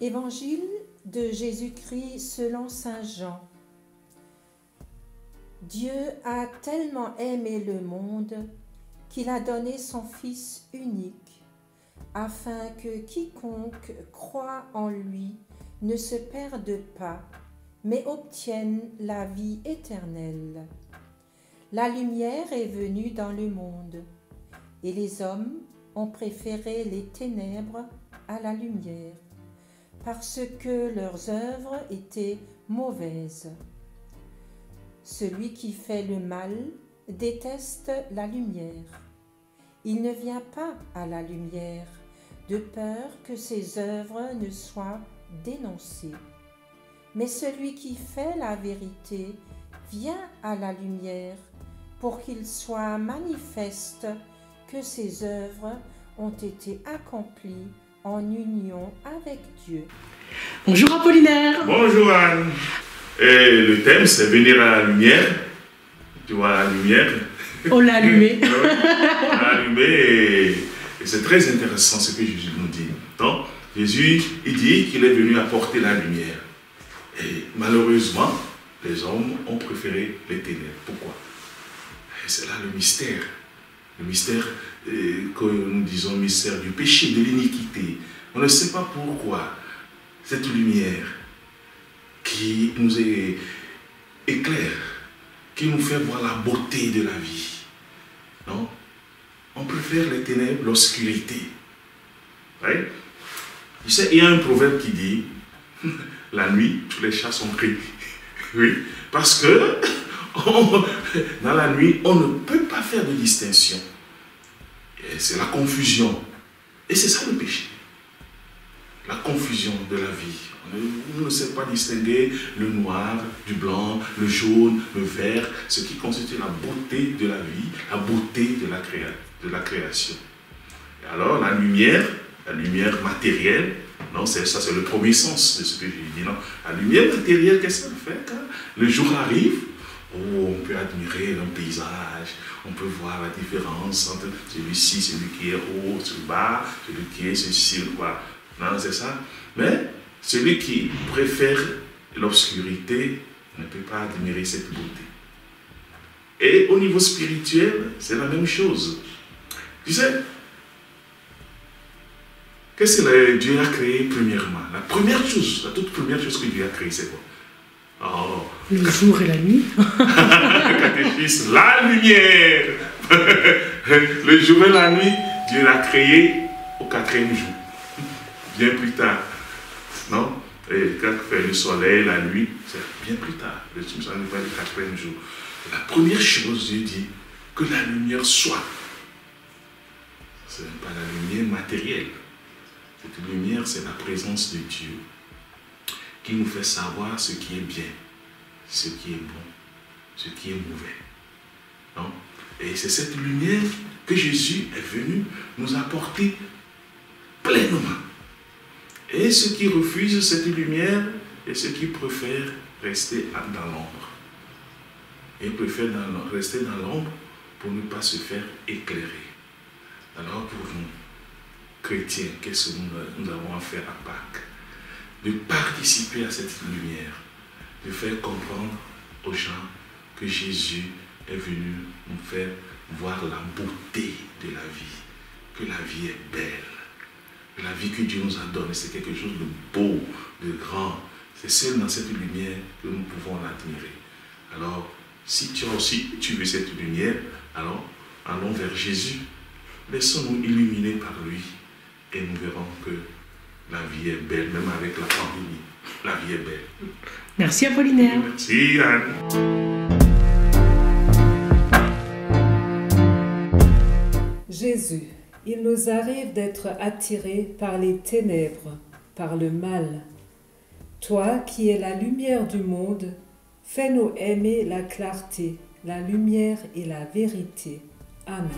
Évangile de Jésus-Christ selon saint Jean. Dieu a tellement aimé le monde qu'il a donné son Fils unique, afin que quiconque croit en lui ne se perde pas, mais obtienne la vie éternelle. La lumière est venue dans le monde, et les hommes ont préféré les ténèbres à la lumière, parce que leurs œuvres étaient mauvaises. Celui qui fait le mal déteste la lumière. Il ne vient pas à la lumière, de peur que ses œuvres ne soient dénoncées. Mais celui qui fait la vérité vient à la lumière, pour qu'il soit manifeste que ses œuvres ont été accomplies en union avec Dieu. Bonjour Apollinaire. Bonjour Anne. Et le thème c'est venir à la lumière. Tu vois la lumière. On l'a allumé. On l'a allumé et c'est très intéressant ce que Jésus nous dit. Donc Jésus il dit qu'il est venu apporter la lumière. Et malheureusement, les hommes ont préféré les ténèbres. Pourquoi? Et c'est là le mystère. Le mystère que nous disons mystère du péché, de l'iniquité. On ne sait pas pourquoi cette lumière qui nous éclaire, qui nous fait voir la beauté de la vie. Non? On préfère les ténèbres, l'obscurité. Oui? Tu sais, il y a un proverbe qui dit la nuit, tous les chats sont pris. Oui, parce que dans la nuit, on ne peut pas faire de distinction. C'est la confusion. Et c'est ça le péché. La confusion de la vie. On ne sait pas distinguer le noir du blanc, le jaune, le vert, ce qui constitue la beauté de la vie, la beauté de la création. Et alors, la lumière matérielle, non, ça c'est le premier sens de ce que j'ai dit. Non, la lumière matérielle, qu'est-ce qu'elle fait quand le jour arrive? Oh, on peut admirer un paysage, on peut voir la différence entre celui-ci, celui qui est haut, celui bas, celui qui est ceci, quoi. Non, c'est ça. Mais celui qui préfère l'obscurité ne peut pas admirer cette beauté. Et au niveau spirituel, c'est la même chose. Tu sais, qu'est-ce que Dieu a créé premièrement? La première chose, la toute première chose que Dieu a créée, c'est quoi? Oh. Le jour et la nuit. Catéchisme, la lumière. Le jour et la nuit, Dieu l'a créé au 4e jour. Bien plus tard. Non? Et quand fait le soleil, la nuit, c'est bien plus tard. Le soleil n'est pas le 4e jour. La première chose, Dieu dit que la lumière soit. Ce n'est pas la lumière matérielle. Cette lumière, c'est la présence de Dieu qui nous fait savoir ce qui est bien, ce qui est bon, ce qui est mauvais. Non? Et c'est cette lumière que Jésus est venu nous apporter pleinement. Et ceux qui refusent cette lumière et ceux qui préfèrent rester dans l'ombre. Et préfèrent rester dans l'ombre pour ne pas se faire éclairer. Alors pour nous, chrétiens, qu'est-ce que nous avons à faire à Pâques? De participer à cette lumière, de faire comprendre aux gens que Jésus est venu nous faire voir la beauté de la vie, que la vie est belle, que la vie que Dieu nous a donnée, c'est quelque chose de beau, de grand. C'est seul dans cette lumière que nous pouvons l'admirer. Alors, si toi aussi tu veux cette lumière, alors allons vers Jésus, laissons-nous illuminer par lui et nous verrons que la vie est belle, même avec la pandémie. La vie est belle. Merci Apollinaire. Merci Anne. Jésus, il nous arrive d'être attirés par les ténèbres, par le mal. Toi qui es la lumière du monde, fais-nous aimer la clarté, la lumière et la vérité. Amen.